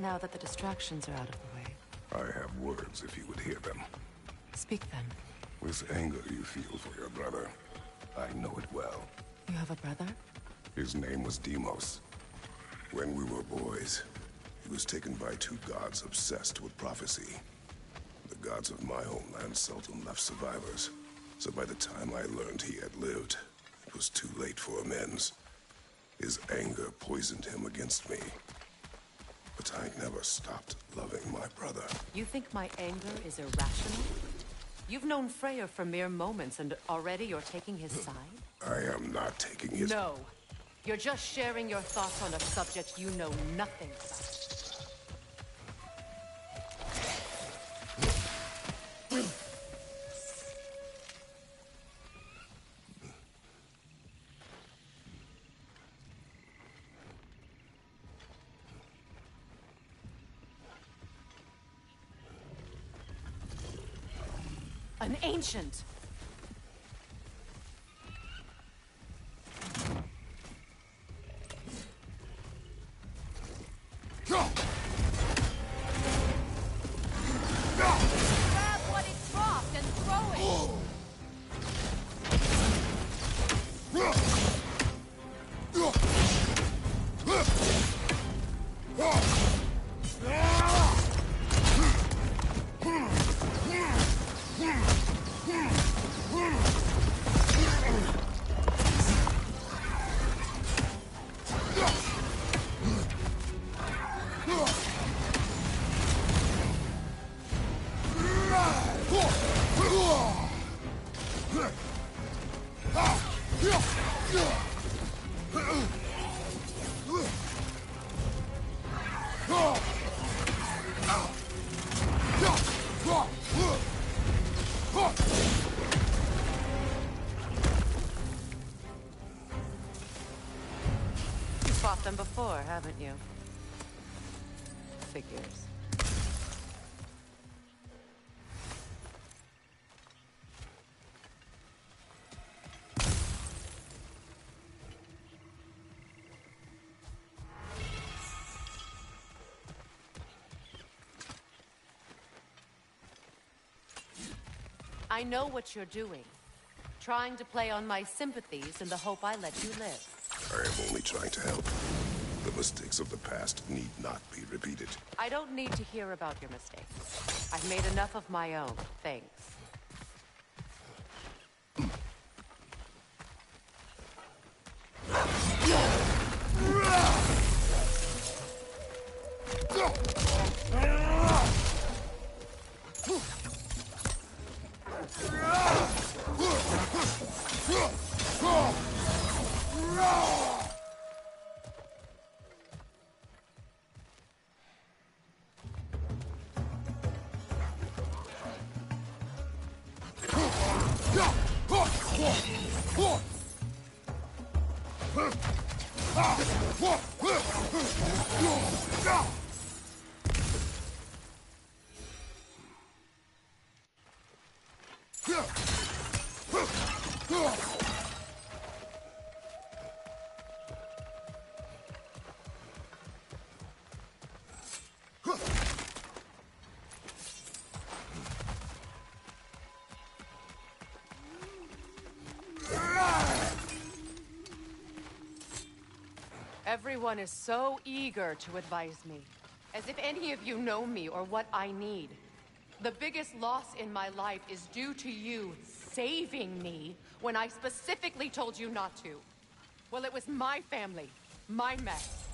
Now that the distractions are out of the way. I have words if you would hear them. Speak then. This anger you feel for your brother, I know it well. You have a brother? His name was Deimos. When we were boys, he was taken by two gods obsessed with prophecy. The gods of my homeland seldom left survivors, so by the time I learned he had lived, it was too late for amends. His anger poisoned him against me. But I never stopped loving my brother. You think my anger is irrational? You've known Freyr for mere moments, and already you're taking his side? I am not taking his... No. You're just sharing your thoughts on a subject you know nothing about. An ancient! Grab what it dropped and throw it! You've fought them before, haven't you? Figures. I know what you're doing. Trying to play on my sympathies in the hope I let you live. I am only trying to help. The mistakes of the past need not be repeated. I don't need to hear about your mistakes. I've made enough of my own, thanks. Everyone is so eager to advise me, as if any of you know me or what I need. The biggest loss in my life is due to you saving me when I specifically told you not to. Well, it was my family, my mess.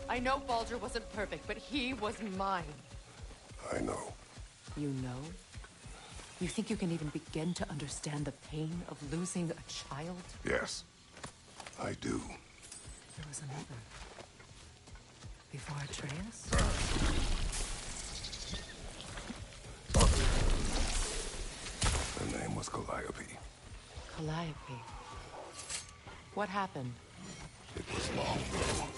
I know Baldur wasn't perfect, but he was mine. I know. You know? You think you can even begin to understand the pain of losing a child? Yes, I do. There was another. Before Atreus? Her name was Calliope. Calliope. What happened? It was long ago.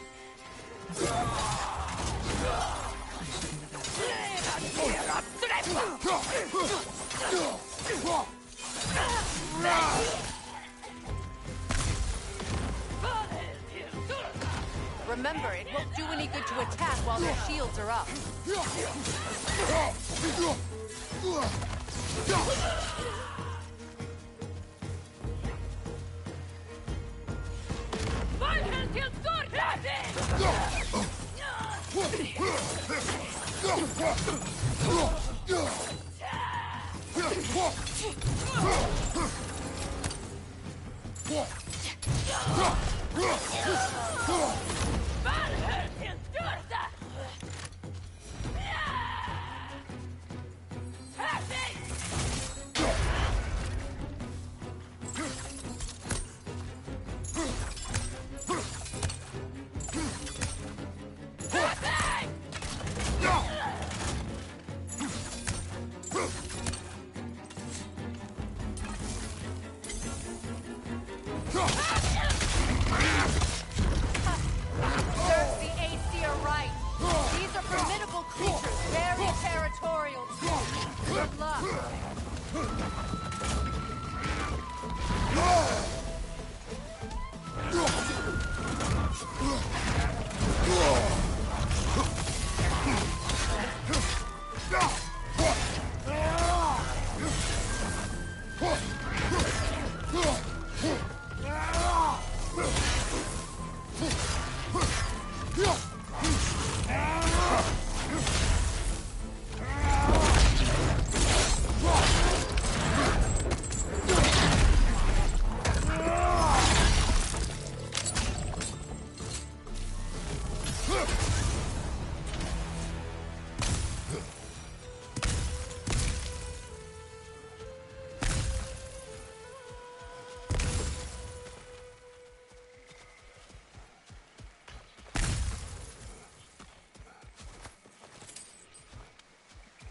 Remember, it won't do any good to attack while their shields are up.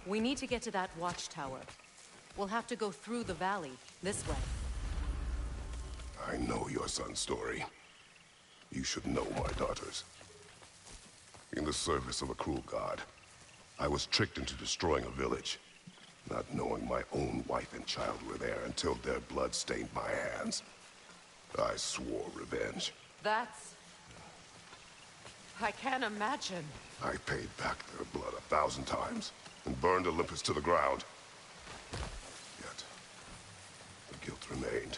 We need to get to that watchtower. We'll have to go through the valley, this way. I know your son's story. You should know my daughter's. In the service of a cruel god, I was tricked into destroying a village, not knowing my own wife and child were there until their blood stained my hands. I swore revenge. That's... I can't imagine. I paid back their blood 1,000 times, and burned Olympus to the ground. Yet, the guilt remained.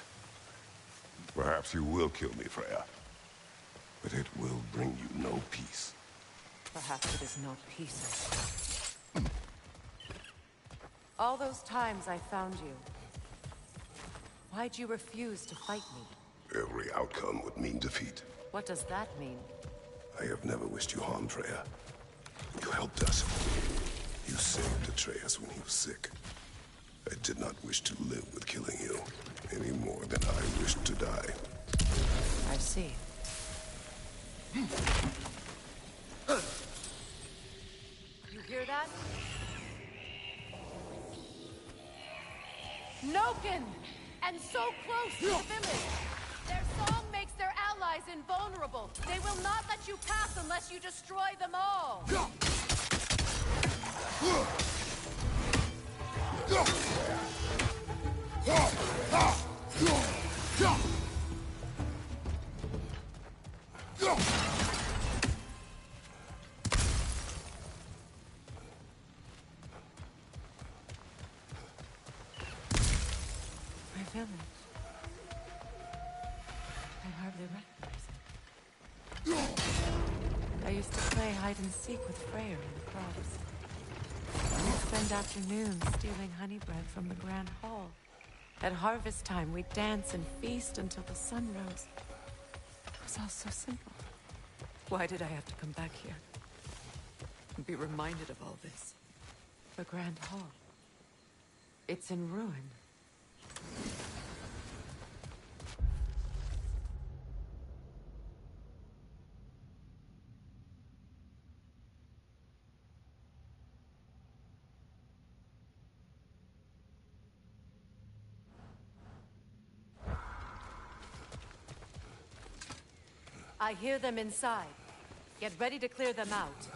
Perhaps you will kill me, Freya. But it will bring you no peace. Perhaps it is not peace. All those times I found you, why'd you refuse to fight me? Every outcome would mean defeat. What does that mean? I have never wished you harm, Freya. You helped us. You saved Atreus when he was sick. I did not wish to live with killing you, any more than I wished to die. I see. You hear that? Noken! And so close to the village! Their song makes their allies invulnerable. They will not let you pass unless you destroy them all. My village. I hardly recognize it. I used to play hide and seek with Freyr in the crops. We'd spend afternoons stealing honey bread from the Grand Hall. At harvest time, we'd dance and feast until the sun rose. It was all so simple. Why did I have to come back here? And be reminded of all this? The Grand Hall. It's in ruin. I hear them inside. Get ready to clear them out.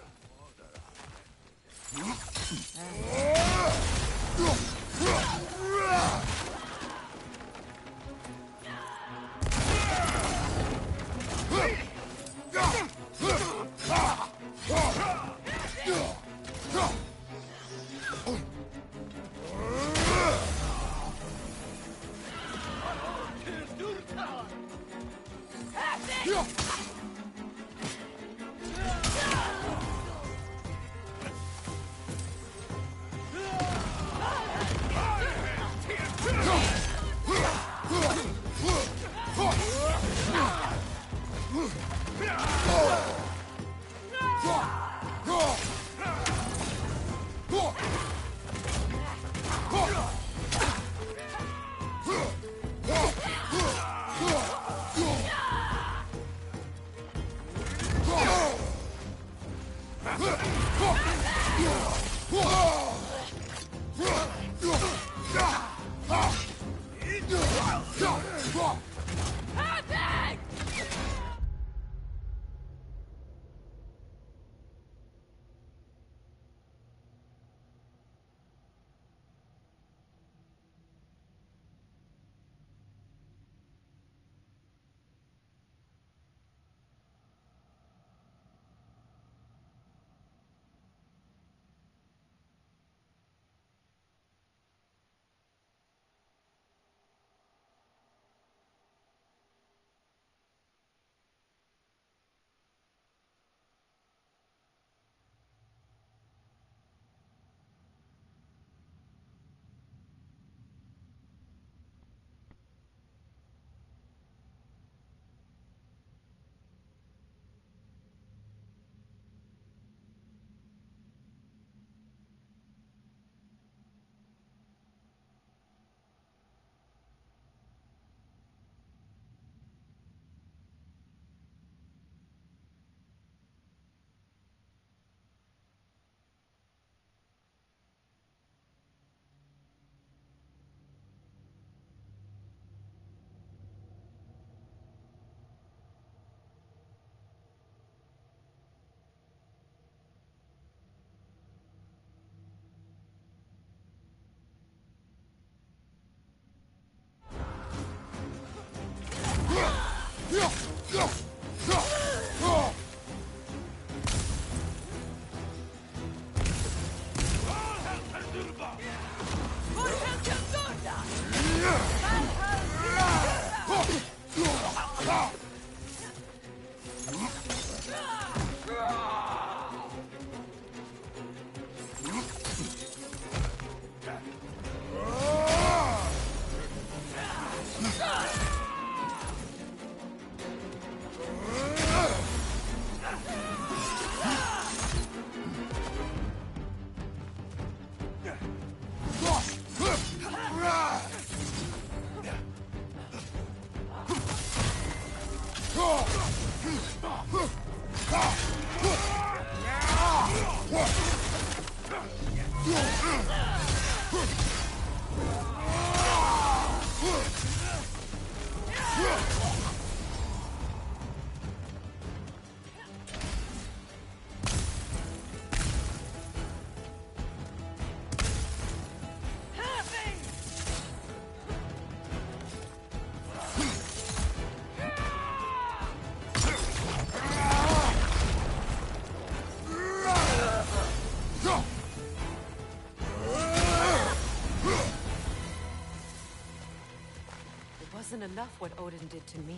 Wasn't enough what Odin did to me.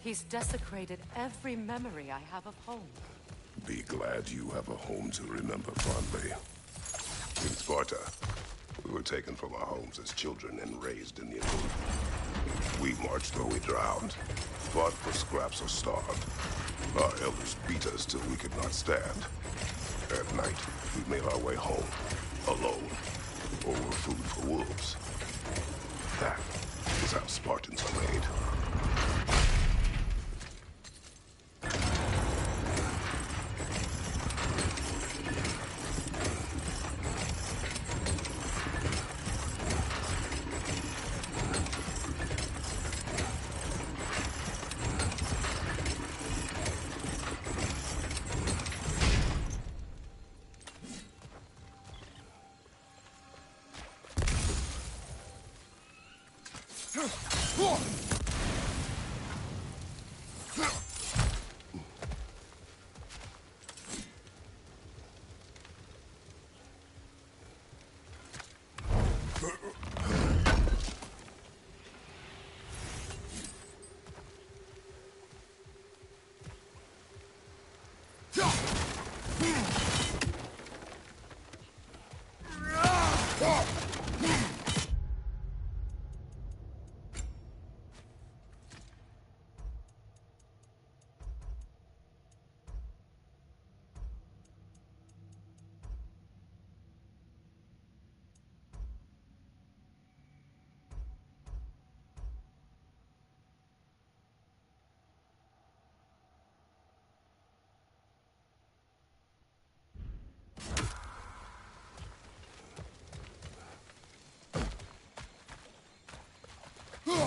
He's desecrated every memory I have of home. Be glad you have a home to remember fondly. In Sparta, we were taken from our homes as children and raised in the Olympics. We marched or we drowned, fought for scraps or starved. Our elders beat us till we could not stand. At night, we made our way home, alone, or were food for wolves. That is how Spartans are made. These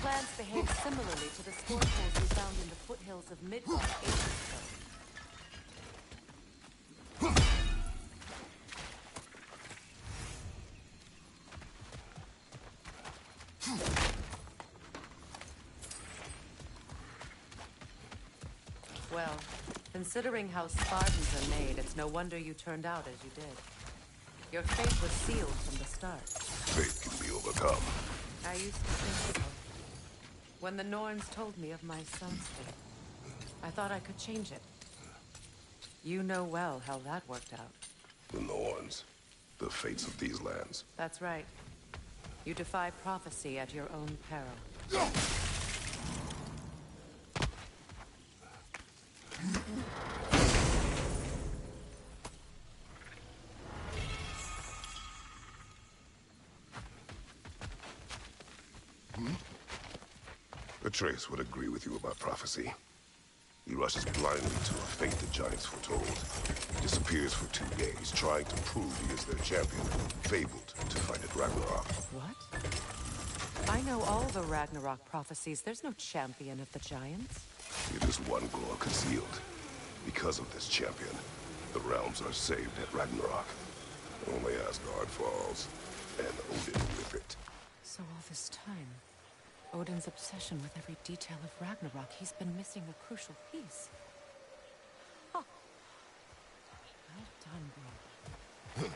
plants behave similarly to the spore holes we found in the foothills of Midgard ages ago. Well, considering how Spartans are made, it's no wonder you turned out as you did. Your fate was sealed from the start. Fate can be overcome. I used to think so. When the Norns told me of my son's fate, I thought I could change it. You know well how that worked out. The Norns. The fates of these lands. That's right. You defy prophecy at your own peril. Trace would agree with you about prophecy. He rushes blindly to a fate the Giants foretold. Disappears for 2 days, trying to prove he is their champion. Fabled to fight at Ragnarok. What? I know all the Ragnarok prophecies. There's no champion of the Giants. It is one glow concealed. Because of this champion, the realms are saved at Ragnarok. Only Asgard falls, and Odin with it. So all this time, Odin's obsession with every detail of Ragnarok, he's been missing a crucial piece. Huh. Well done, bro.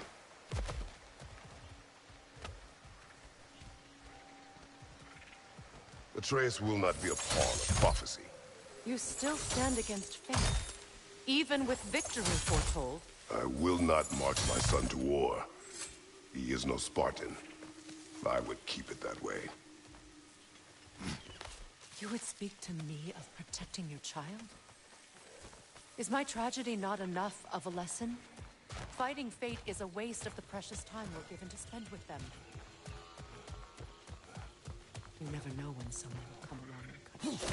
Atreus will not be a pawn of prophecy. You still stand against fate, even with victory foretold. I will not march my son to war. He is no Spartan. I would keep it that way. You would speak to me of protecting your child? Is my tragedy not enough of a lesson? Fighting fate is a waste of the precious time we're given to spend with them. You never know when someone will come along and cut you short.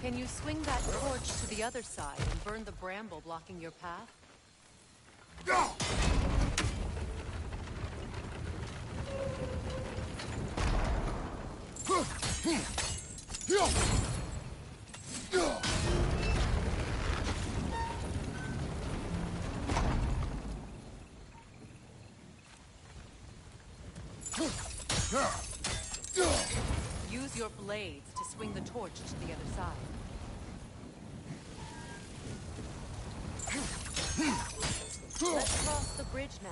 Can you swing that torch to the other side and burn the bramble blocking your path? Use your blades to swing the torch to the other side. Let's cross the bridge now.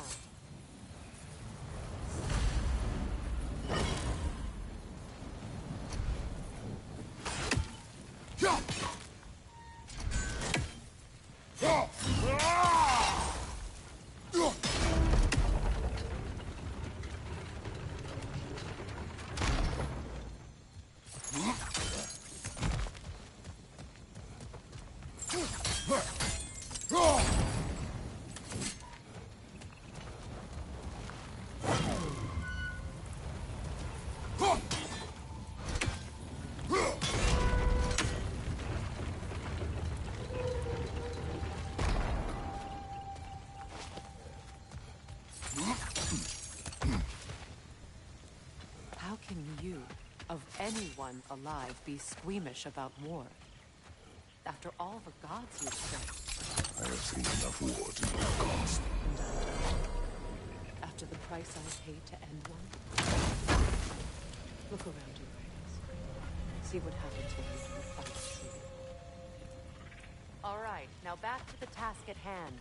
How can you, of anyone alive, be squeamish about war? After all the gods you've killed. I have seen enough war to know the cost. After the price I paid to end one? Look around you, Kratos. See what happens when you don't fight truly. All right, now back to the task at hand.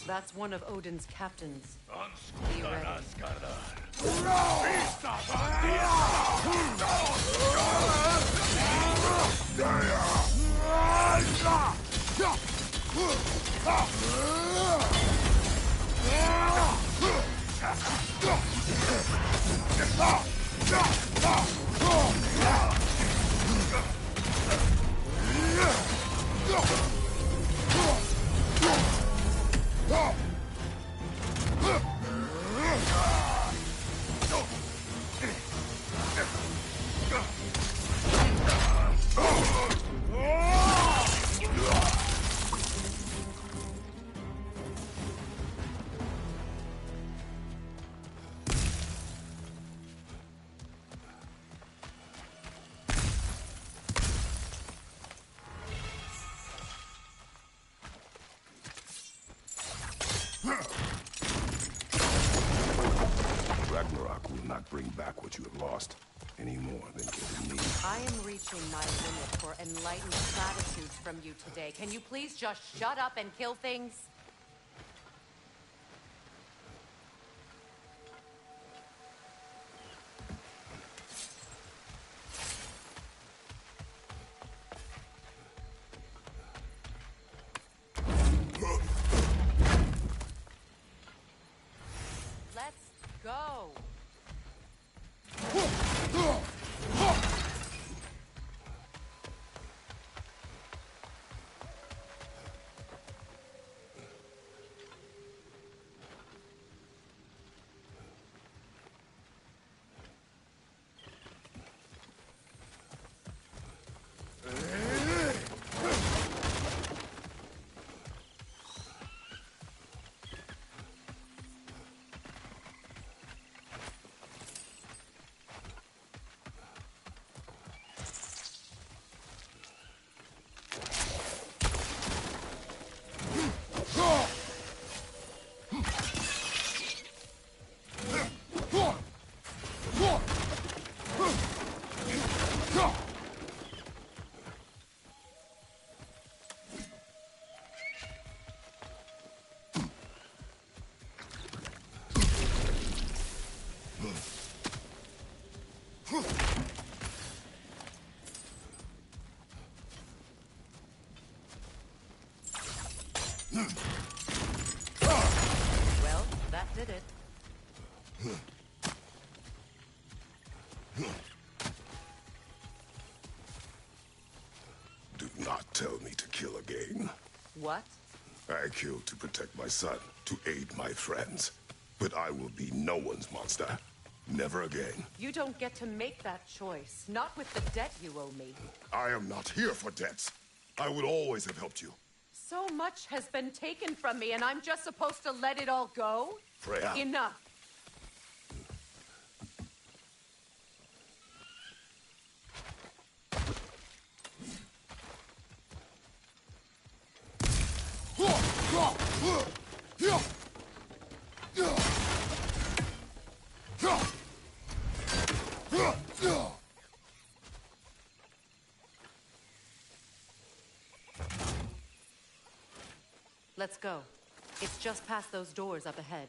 That's one of Odin's captains. Be ready. Ragnarok will not bring back what you have lost, any more than killing me. I am reaching my limit for enlightened platitudes from you today. Can you please just shut up and kill things? Let's go. Well, that did it. Do not tell me to kill again. What? I killed to protect my son, to aid my friends. But I will be no one's monster. Never again. You don't get to make that choice. Not with the debt you owe me. I am not here for debts. I would always have helped you. So much has been taken from me, and I'm just supposed to let it all go? Freya. Enough. Let's go. It's just past those doors up ahead.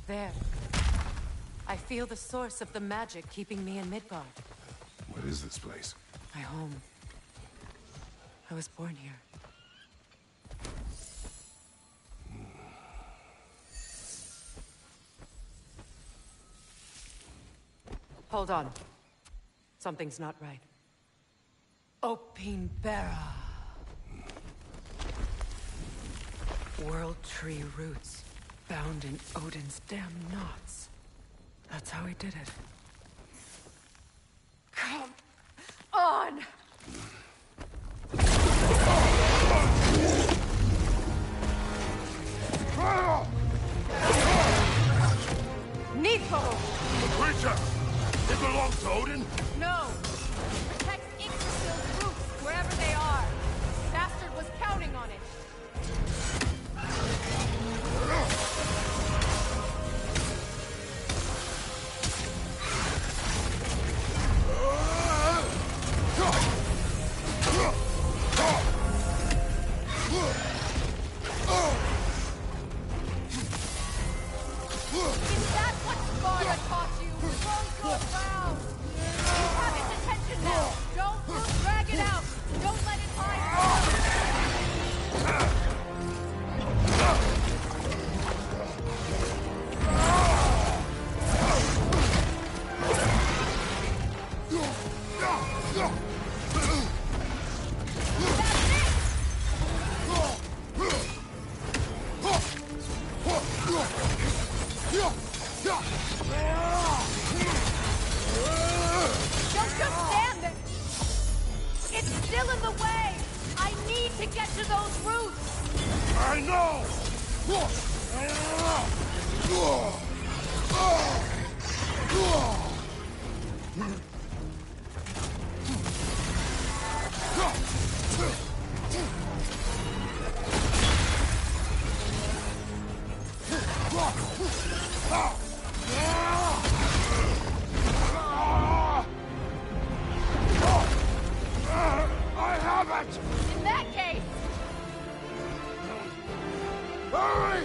There. I feel the source of the magic keeping me in Midgard. What is this place? My home. I was born here. Hold on. Something's not right. Opinbera. World tree roots, bound in Odin's damn knots. That's how he did it. Come on! Nico! The creature! It belongs to Odin? No! Protect Yggdrasil's roots, wherever they are. Bastard was counting on it. I know! I have it! In that case, Hurry!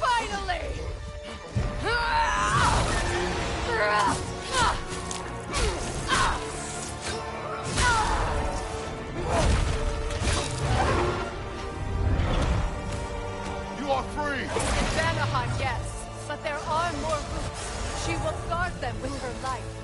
finally! You are free! In Vanaheim, yes, but there are more routes. She will guard them with her life.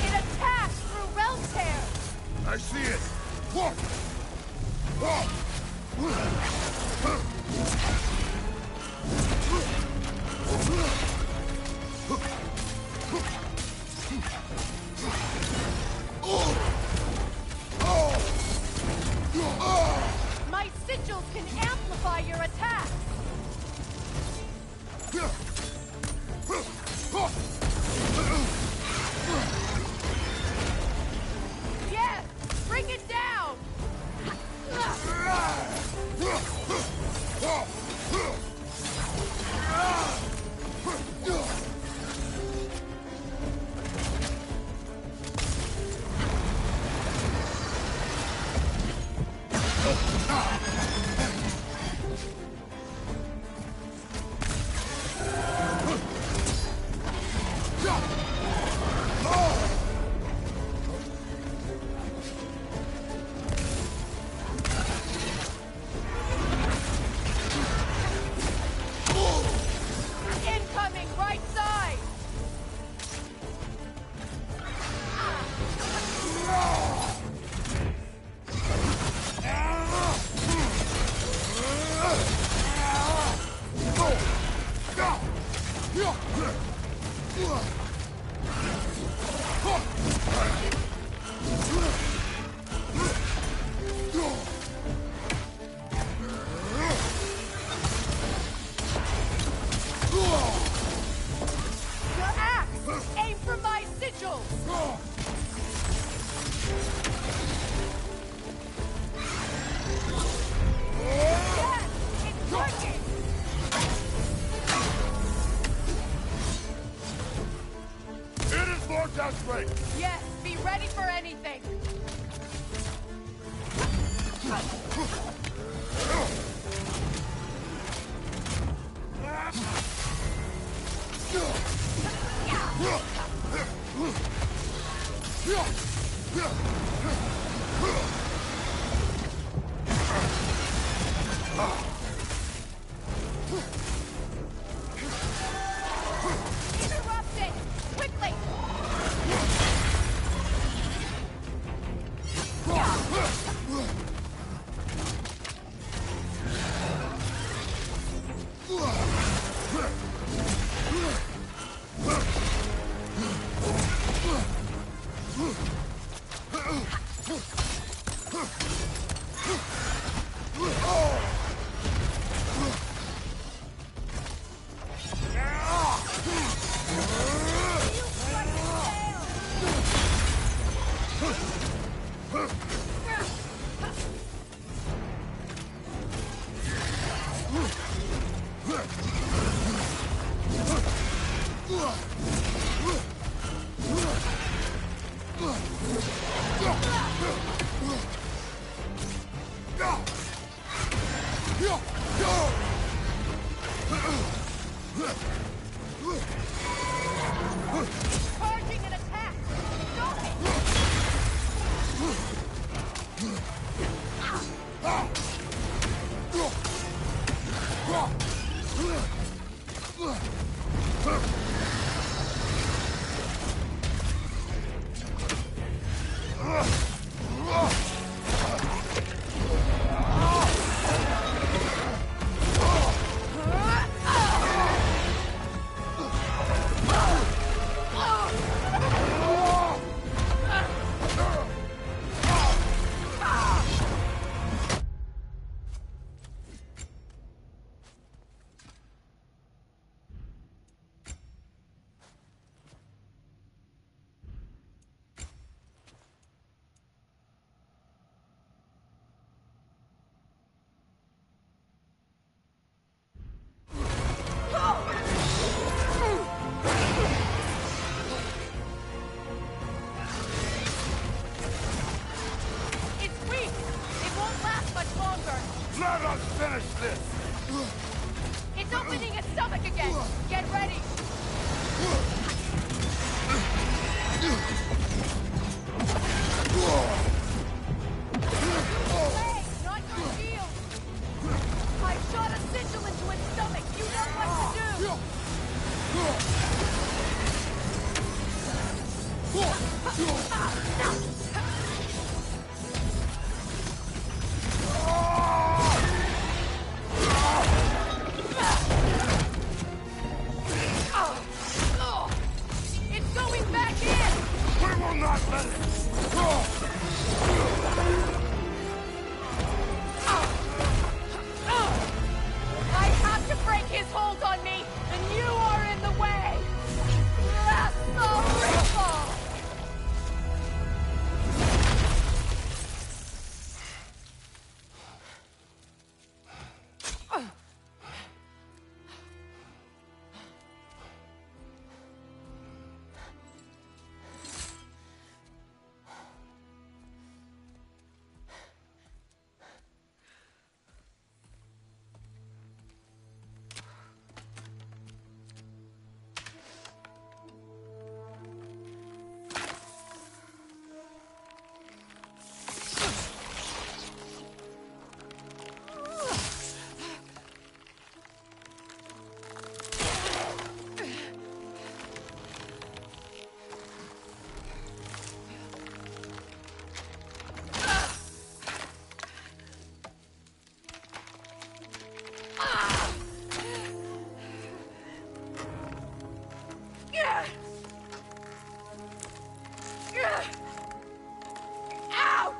It attacks through realm tear. I see it! My sigils can amplify your attacks. Yes, bring it down. Incoming right side. Your axe! Aim for my sigils! Yes! It's working! It is more desperate! Yes, be ready for anything! Interrupt it! Quickly! this? It's opening its stomach again! Get ready! Hey, not your shield! I shot a sigil into its stomach! You know what to do! It's going back in! We will not let it! I have to break his hold on me, and you are in the way! That's the ripple! Ow!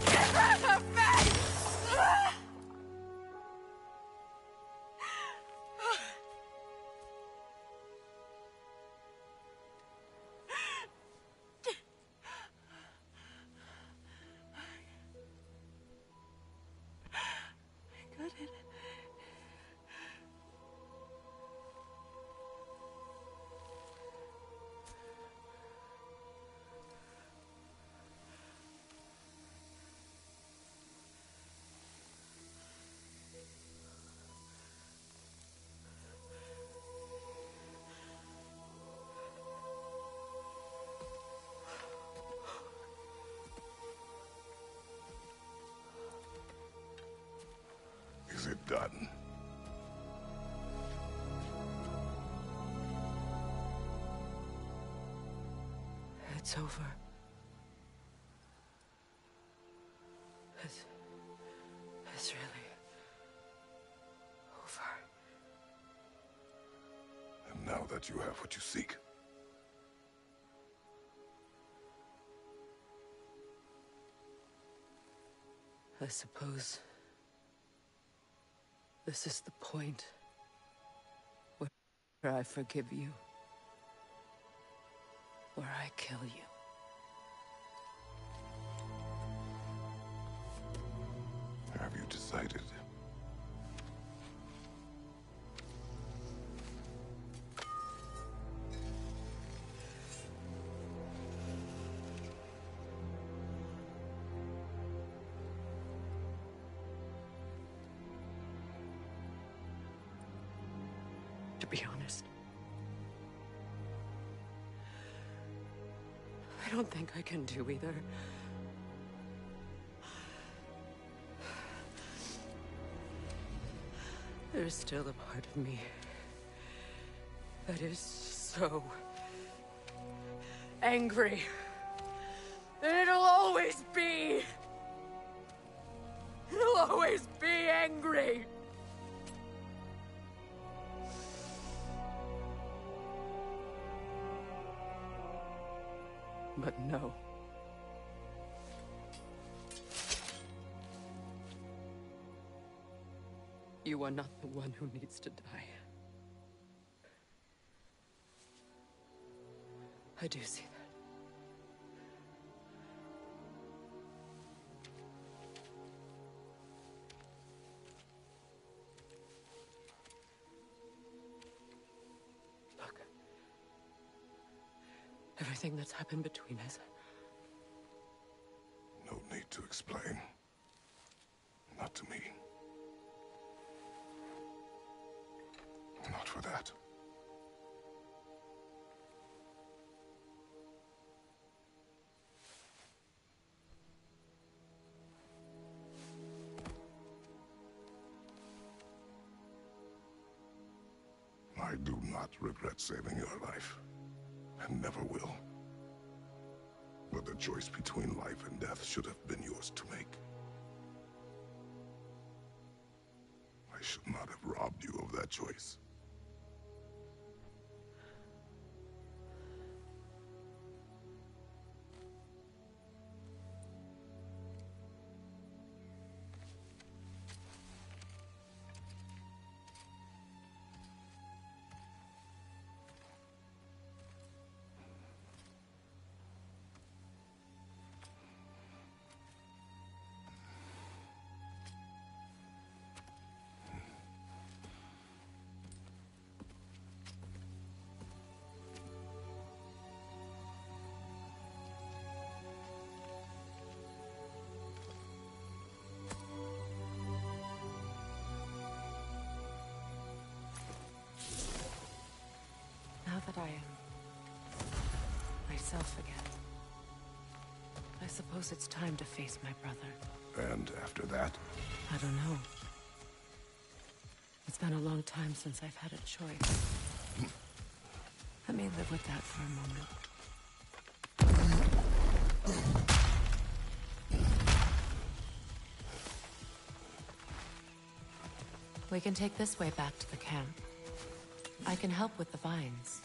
Get out of her face! Is it done? It's over. It's really over. And now that you have what you seek, I suppose this is the point where I forgive you, where I kill you. have you decided? To be honest, I don't think I can do either. There's still a part of me that is so angry that it'll always be. It'll always be angry. But no. You are not the one who needs to die. I do see that. Look. Everything that's happened between us. No need to explain. to me. Not for that. I do not regret saving your life, and never will. But the choice between life and death should have been yours to make. I should not have robbed you of that choice. Now that I am myself again, I suppose it's time to face my brother. And after that? I don't know. It's been a long time since I've had a choice. Let me live with that for a moment. We can take this way back to the camp. I can help with the vines.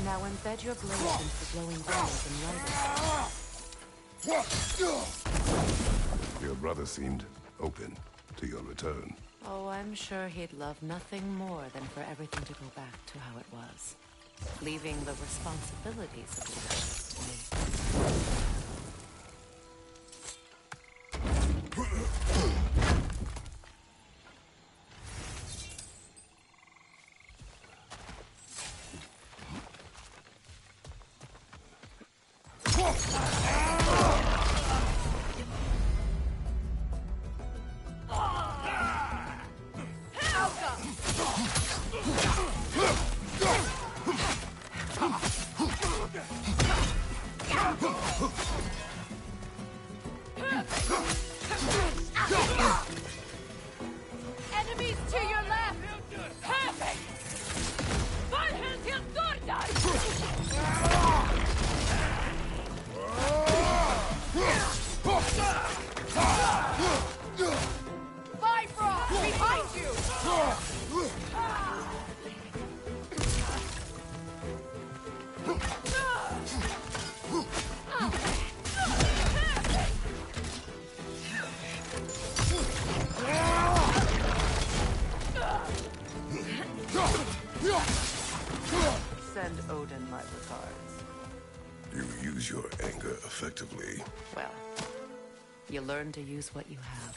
Now embed your blade into the glowing vines and light it. Your brother seemed open to your return. Oh, I'm sure he'd love nothing more than for everything to go back to how it was, leaving the responsibilities of the rest to me. Enemies to your left! Perfect! Bifrost! Behind you! Send Odin my regards. You use your anger effectively. Well, you learn to use what you have.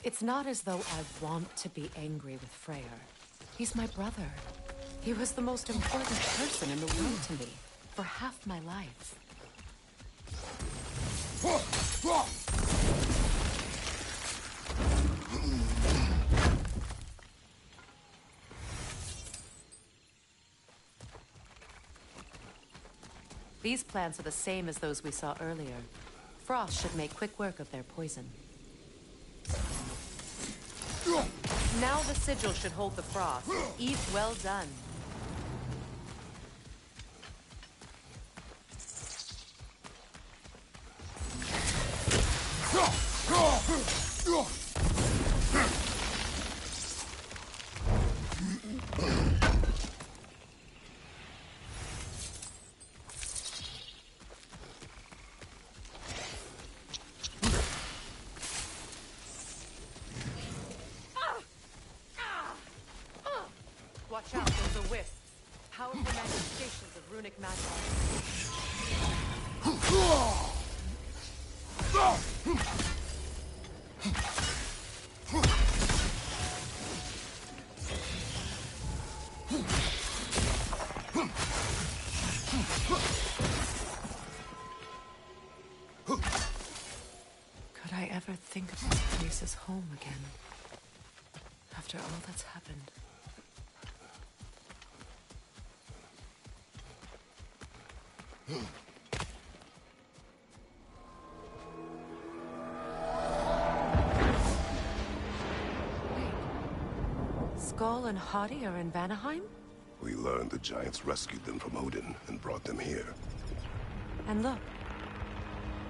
It's not as though I want to be angry with Freyr. He's my brother. He was the most important person in the world to me for half my life. These plants are the same as those we saw earlier. Frost should make quick work of their poison. Now the sigil should hold the frost. Eve well done. Watch out, those are wisps. Powerful manifestations of runic magic. never think of this place as home again. After all that's happened. Wait. Skull and Hadi are in Vanaheim? We learned the giants rescued them from Odin and brought them here. And look.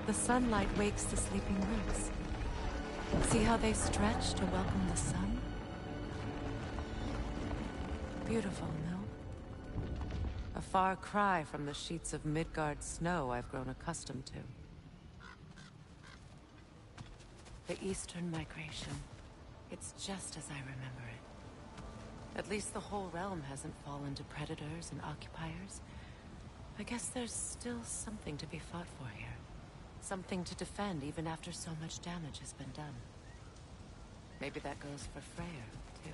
The sunlight wakes the sleeping roots. See how they stretch to welcome the sun? Beautiful, no? A far cry from the sheets of Midgard snow I've grown accustomed to. The Eastern Migration. It's just as I remember it. At least the whole realm hasn't fallen to predators and occupiers. I guess there's still something to be fought for here. Something to defend even after so much damage has been done. Maybe that goes for Freyr, too.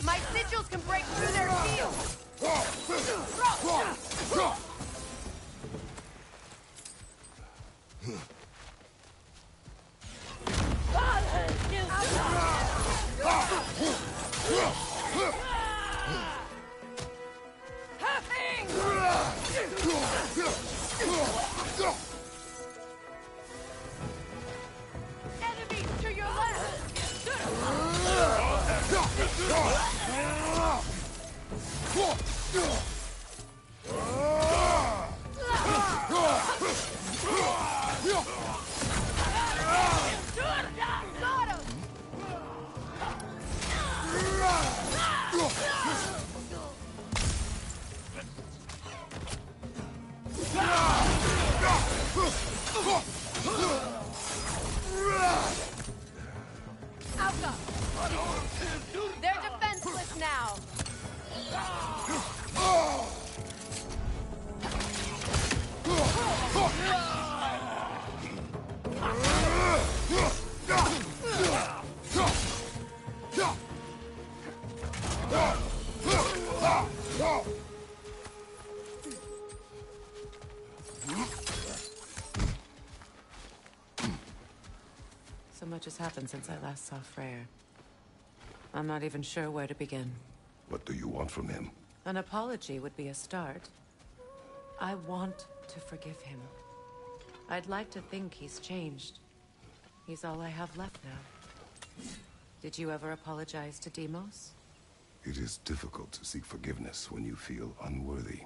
My sigils can break through their shields! Enemies to your left! Alka! They're defenseless now! So much has happened since I last saw Freyr. I'm not even sure where to begin. What do you want from him? An apology would be a start. I want to forgive him. I'd like to think he's changed. He's all I have left now. Did you ever apologize to Deimos? It is difficult to seek forgiveness when you feel unworthy.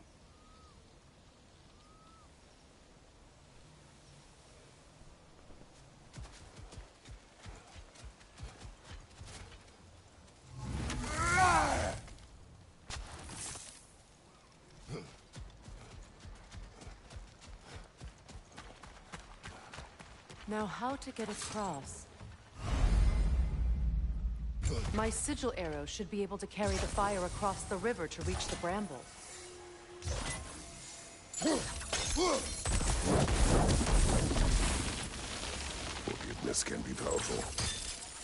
Now, how to get across? My sigil arrow should be able to carry the fire across the river to reach the bramble. Forgiveness can be powerful,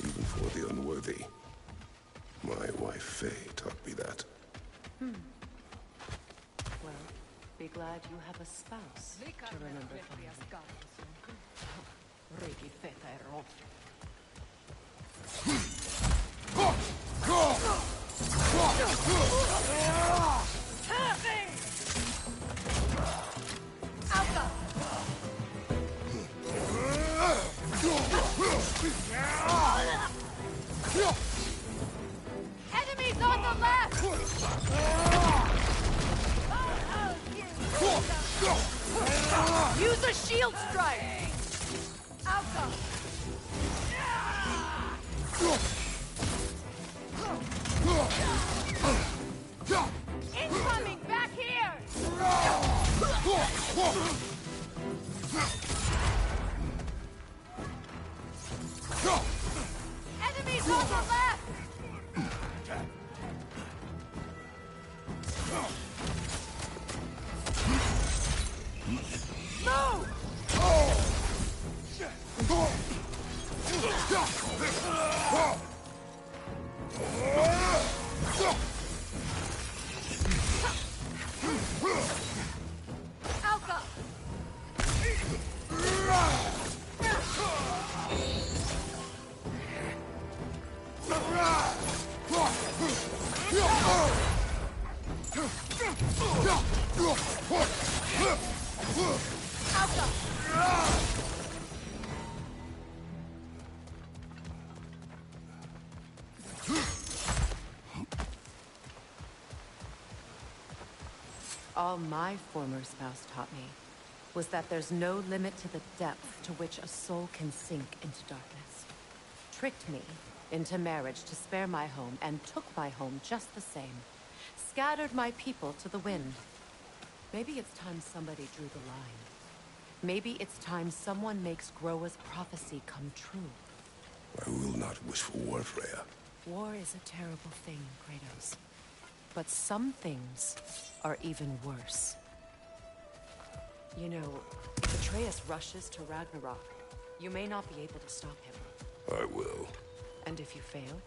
even for the unworthy. My wife Faye taught me that. Well, be glad you have a spouse to remember fondly. Alka! Enemies on the left! Use a shield strike! Incoming! Back here! Enemies on the left! Move! Alpha! All my former spouse taught me was that there's no limit to the depth to which a soul can sink into darkness. Tricked me into marriage to spare my home and took my home just the same. Scattered my people to the wind. Maybe it's time somebody drew the line. Maybe it's time someone makes Groa's prophecy come true. I will not wish for war, Freya. War is a terrible thing, Kratos. But some things are even worse. You know, if Atreus rushes to Ragnarok, you may not be able to stop him. I will. And if you fail?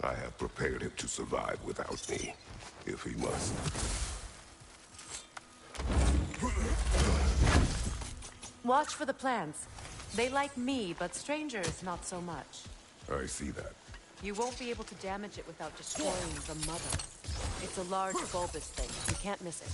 I have prepared him to survive without me, if he must. Watch for the plants. They like me, but strangers not so much. I see that. You won't be able to damage it without destroying the mother. It's a large bulbous thing. You can't miss it.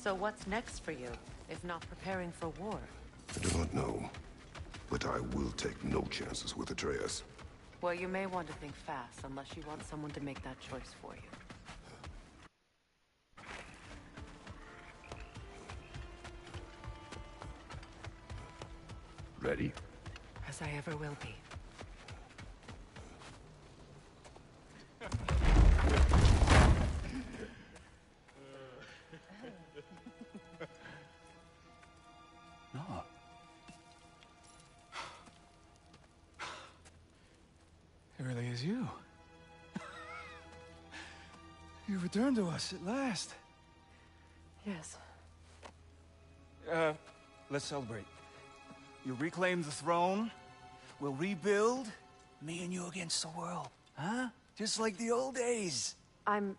So what's next for you, if not preparing for war? I do not know, but I will take no chances with Atreus. Well, you may want to think fast, unless you want someone to make that choice for you. Ready? As I ever will be. No. It really is you. You returned to us at last. Yes. Let's celebrate. You reclaim the throne, we'll rebuild, me and you against the world, huh? Just like the old days. I'm...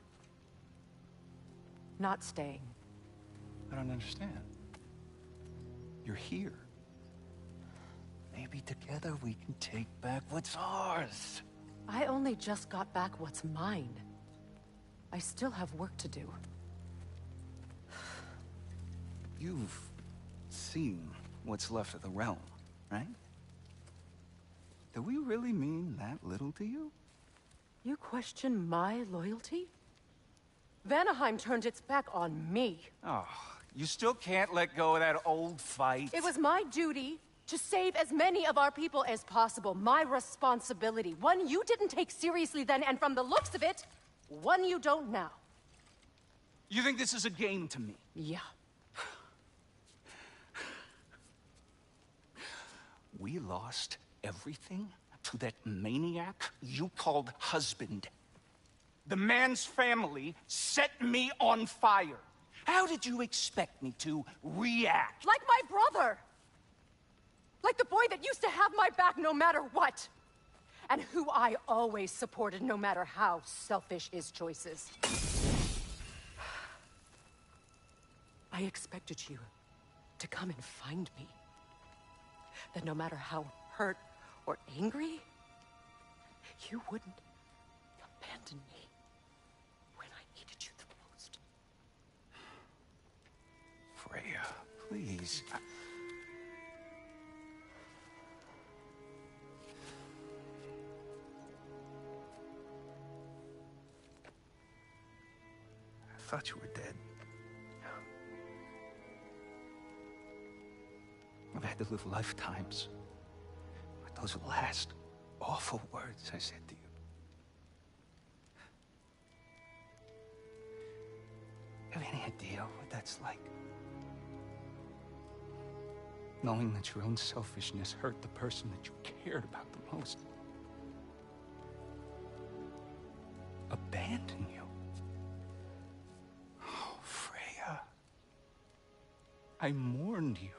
not staying. I don't understand. You're here. Maybe together we can take back what's ours. I only just got back what's mine. I still have work to do. You've seen what's left of the realm, right? Do we really mean that little to you? You question my loyalty? Vanaheim turned its back on me. Oh, you still can't let go of that old fight? It was my duty to save as many of our people as possible. My responsibility. One you didn't take seriously then, and from the looks of it, one you don't now. You think this is a game to me? Yeah. We lost everything to that maniac you called husband. The man's family set me on fire. How did you expect me to react? Like my brother! Like the boy that used to have my back no matter what! And who I always supported no matter how selfish his choices. I expected you to come and find me. That no matter how hurt or angry, you wouldn't abandon me when I needed you the most. Freya, please. I thought you were dead. I've had to live lifetimes with those last awful words I said to you. Have any idea what that's like? Knowing that your own selfishness hurt the person that you cared about the most. Abandon you. Oh, Freya. I mourned you.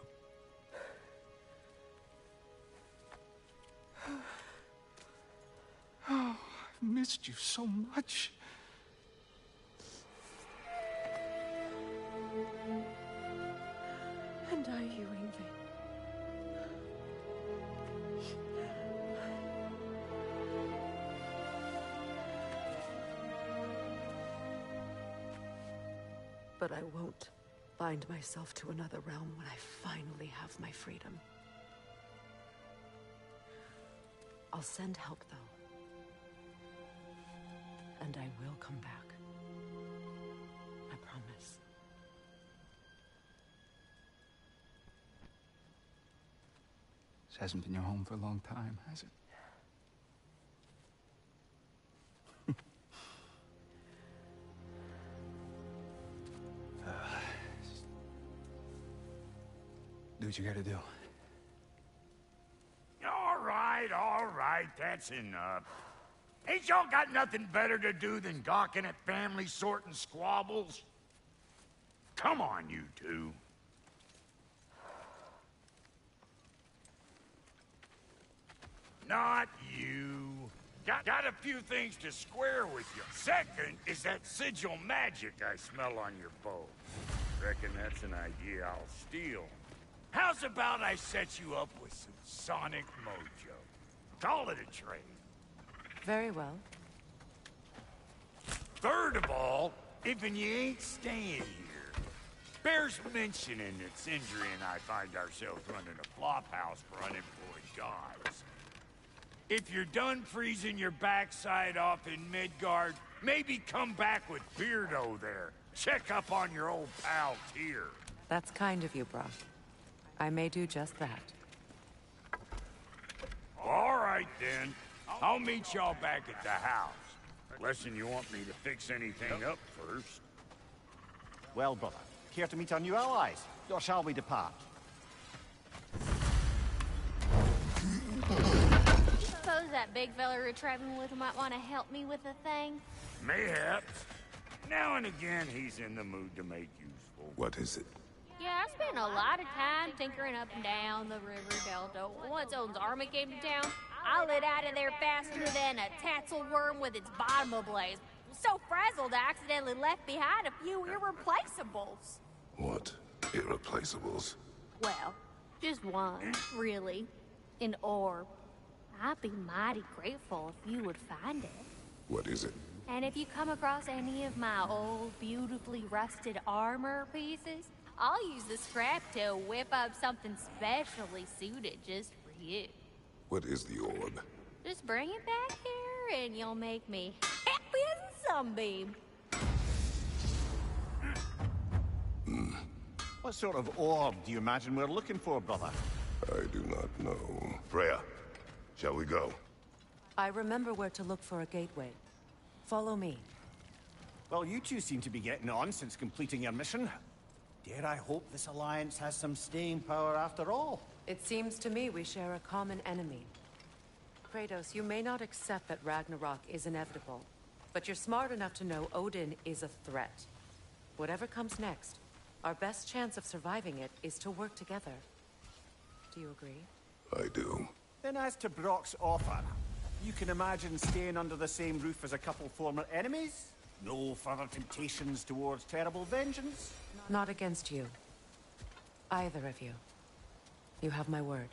Oh, I've missed you so much. And I, you, Ingrid. But I won't bind myself to another realm when I finally have my freedom. I'll send help, though. And I will come back. I promise. This hasn't been your home for a long time, has it? Do what you gotta do. All right, that's enough. Ain't y'all got nothing better to do than gawking at family sorting squabbles? Come on, you two. Not you. Got a few things to square with you. Second is that sigil magic I smell on your bow. Reckon that's an idea I'll steal. How's about I set you up with some sonic mojo? Call it a trade. Very well. Third of all, if you ain't staying here, Bears mentioning that Sindri and I find ourselves running a flop house for unemployed gods. If you're done freezing your backside off in Midgard, maybe come back with Beardo there. Check up on your old pal Tyr. That's kind of you, Brock. I may do just that. All right, then. I'll meet y'all back at the house. Unless you want me to fix anything up first. Well, brother, care to meet our new allies? Or shall we depart? Suppose that big fella we're traveling with might want to help me with a thing? Mayhaps. Now and again, he's in the mood to make useful. What is it? Yeah, I spent a lot of time tinkering up and down the river delta. Once Odin's army came to town, I lit out of there faster than a tassel worm with its bottom ablaze. So frazzled, I accidentally left behind a few irreplaceables. What? Irreplaceables? Well, just one, really. An orb. I'd be mighty grateful if you would find it. What is it? And if you come across any of my old, beautifully rusted armor pieces, I'll use the scrap to whip up something specially suited just for you. What is the orb? Just bring it back here and you'll make me happy as a sunbeam. What sort of orb do you imagine we're looking for, brother? I do not know. Freya, shall we go? I remember where to look for a gateway. Follow me. Well, you two seem to be getting on since completing your mission. Dare I hope this alliance has some staying power after all? It seems to me we share a common enemy. Kratos, you may not accept that Ragnarok is inevitable, but you're smart enough to know Odin is a threat. Whatever comes next, our best chance of surviving it is to work together. Do you agree? I do. Then as to Brock's offer, you can imagine staying under the same roof as a couple former enemies? No further temptations towards terrible vengeance? Not against you. Either of you. You have my word.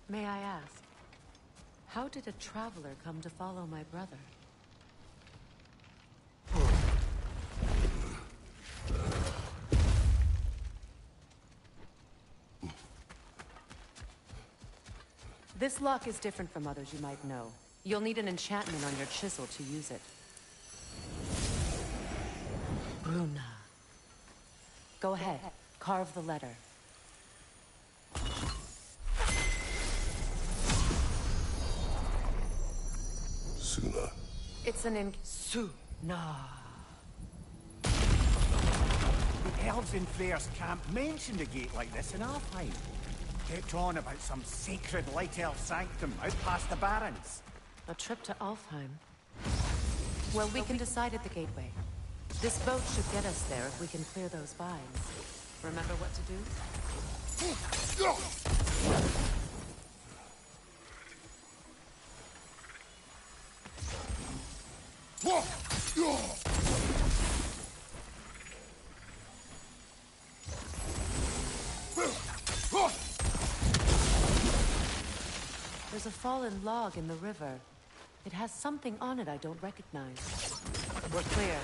May I ask, how did a traveler come to follow my brother? This lock is different from others you might know. You'll need an enchantment on your chisel to use it. Bruna. Go ahead, carve the letter. Suna. It's an Suna. The elves in Freyr's camp mentioned a gate like this in Alfheim. Kept on about some sacred light elf sanctum out past the barrens. A trip to Alfheim. Well, we can decide at the gateway. This boat should get us there if we can clear those vines. Remember what to do? There's a fallen log in the river. It has something on it I don't recognize. We're clear.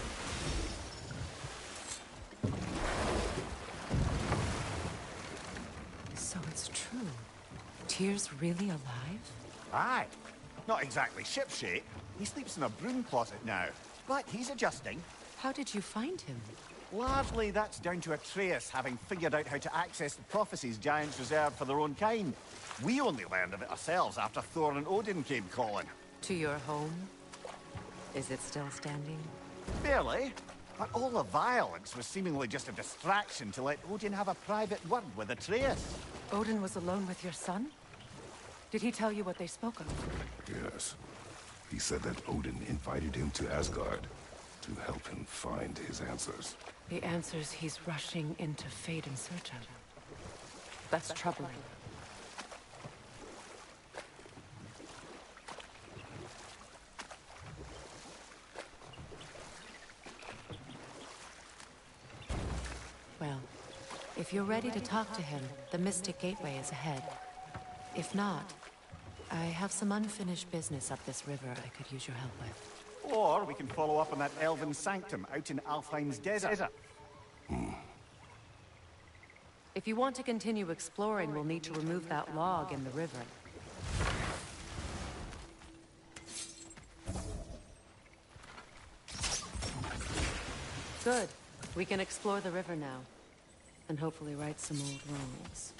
So it's true. Tyr's really alive? Aye. Not exactly shipshape. He sleeps in a broom closet now. But he's adjusting. How did you find him? Largely, that's down to Atreus having figured out how to access the prophecies giants reserved for their own kind. We only learned of it ourselves after Thor and Odin came calling. To your home? Is it still standing? Barely. But all the violence was seemingly just a distraction to let Odin have a private word with Atreus. Odin was alone with your son? Did he tell you what they spoke of? Yes. He said that Odin invited him to Asgard to help him find his answers. The answers he's rushing into fate in search of. That's troubling. Well, if you're ready to talk to him, the Mystic Gateway is ahead. If not, I have some unfinished business up this river I could use your help with. Or we can follow up on that elven sanctum out in Alfheim's desert. If you want to continue exploring, we'll need to remove that log in the river. Good. We can explore the river now. And hopefully right some old wrongs.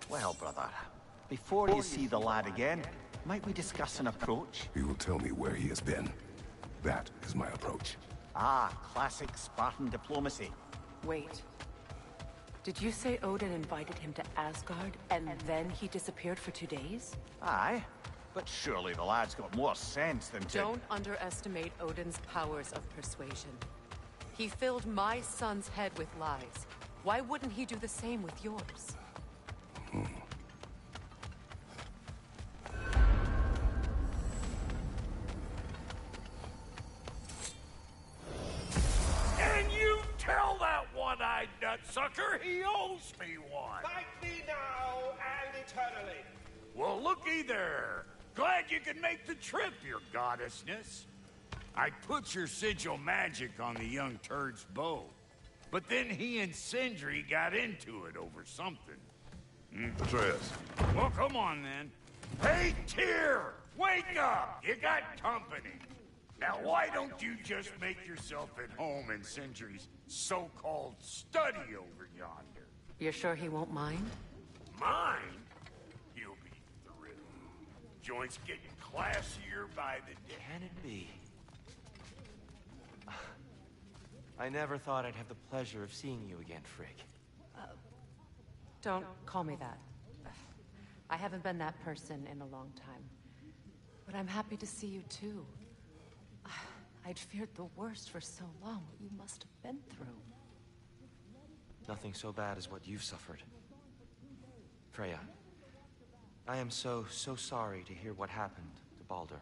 Well, brother, before you see the lad again, might we discuss an approach? He will tell me where he has been. That is my approach. Ah, classic Spartan diplomacy. Wait. Did you say Odin invited him to Asgard, and then he disappeared for 2 days? Aye, but surely the lad's got more sense than to... Don't underestimate Odin's powers of persuasion. He filled my son's head with lies. Why wouldn't he do the same with yours? And you tell that one-eyed nutsucker he owes me one. Fight me now and eternally. Well, looky there. Glad you could make the trip, your goddessness. I put your sigil magic on the young turd's bow. But then he and Sindri got into it over something. Atreus. Well, come on, then. Hey, Tyr! Wake up! You got company. Now, why don't you just make yourself at home in Sindri's so-called study over yonder? You're sure he won't mind? Mine? He'll be thrilled. Joint's getting classier by the day. Can it be? I never thought I'd have the pleasure of seeing you again, Frigg. Don't call me that. I haven't been that person in a long time. But I'm happy to see you too. I'd feared the worst for so long, what you must have been through. Nothing so bad as what you've suffered. Freya, I am so sorry to hear what happened to Baldur.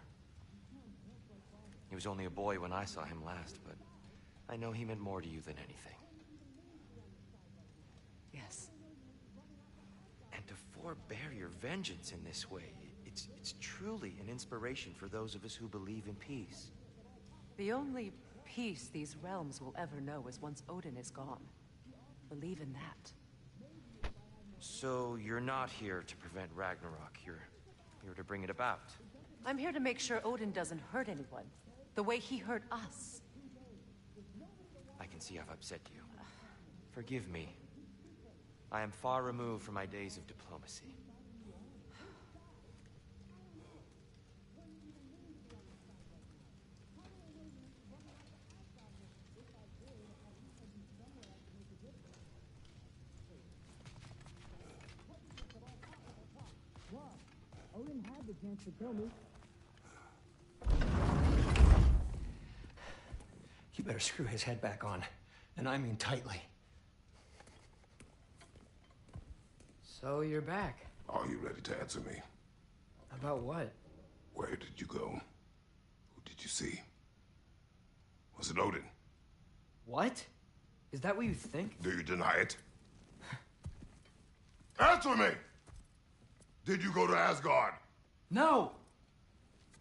He was only a boy when I saw him last, but I know he meant more to you than anything. Yes. And to forbear your vengeance in this way, it's truly an inspiration for those of us who believe in peace. The only peace these realms will ever know is once Odin is gone. Believe in that. So you're not here to prevent Ragnarok, you're here to bring it about. I'm here to make sure Odin doesn't hurt anyone, the way he hurt us. I can see I've upset you. Forgive me. I am far removed from my days of diplomacy. Odin had the chance to kill me. You better screw his head back on, and I mean tightly. So you're back. Are you ready to answer me? About what? Where did you go? Who did you see? visit Odin. What? Is that what you think? Do you deny it? Answer me! Did you go to Asgard? No!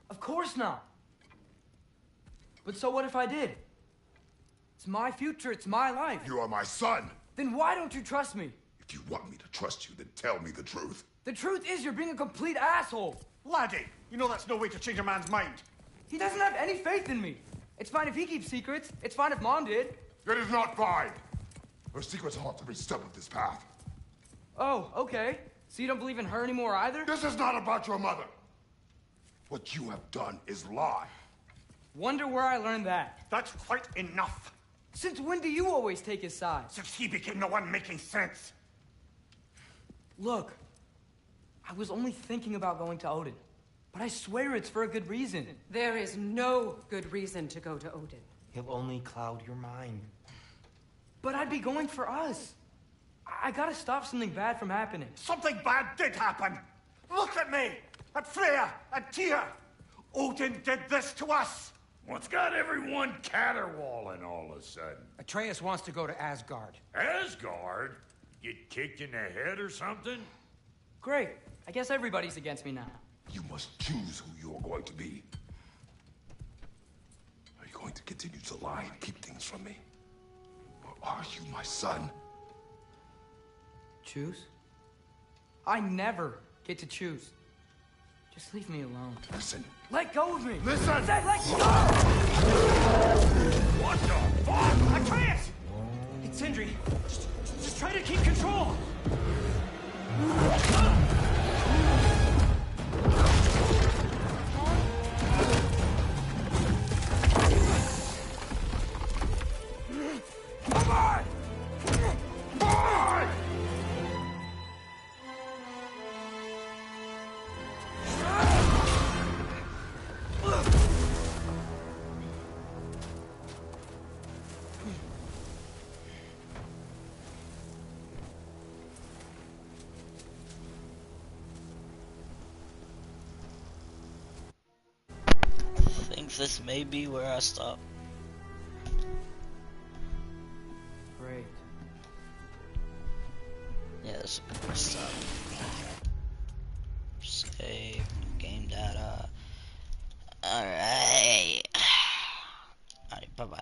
Of course not! But so what if I did? It's my future, it's my life. You are my son! Then why don't you trust me? If you want me to trust you, then tell me the truth. The truth is you're being a complete asshole. Laddie, you know that's no way to change a man's mind. He doesn't have any faith in me. It's fine if he keeps secrets. It's fine if Mom did. It is not fine. Her secrets haunt every step of this path. Oh, okay. So you don't believe in her anymore either? This is not about your mother. What you have done is lie. Wonder where I learned that. That's quite enough. Since when do you always take his side? Since he became the one making sense. Look, I was only thinking about going to Odin. But I swear it's for a good reason. There is no good reason to go to Odin. He'll only cloud your mind. But I'd be going for us. I gotta stop something bad from happening. Something bad did happen. Look at me, at Freya, at Tyr. Odin did this to us. What's got everyone caterwauling all of a sudden? Atreus wants to go to Asgard. Asgard? Get kicked in the head or something? Great. I guess everybody's against me now. You must choose who you are going to be. Are you going to continue to lie and keep things from me? Or are you my son? Choose? I never get to choose. Just leave me alone. Listen. Let go of me! Listen! I said let go! What the fuck? Atreus! It's Sindri. Just try to keep control. Come on! Come on! I think this may be where I stop. Great. Yeah, this is where I stop. Save game data. Alright. Alright, bye bye.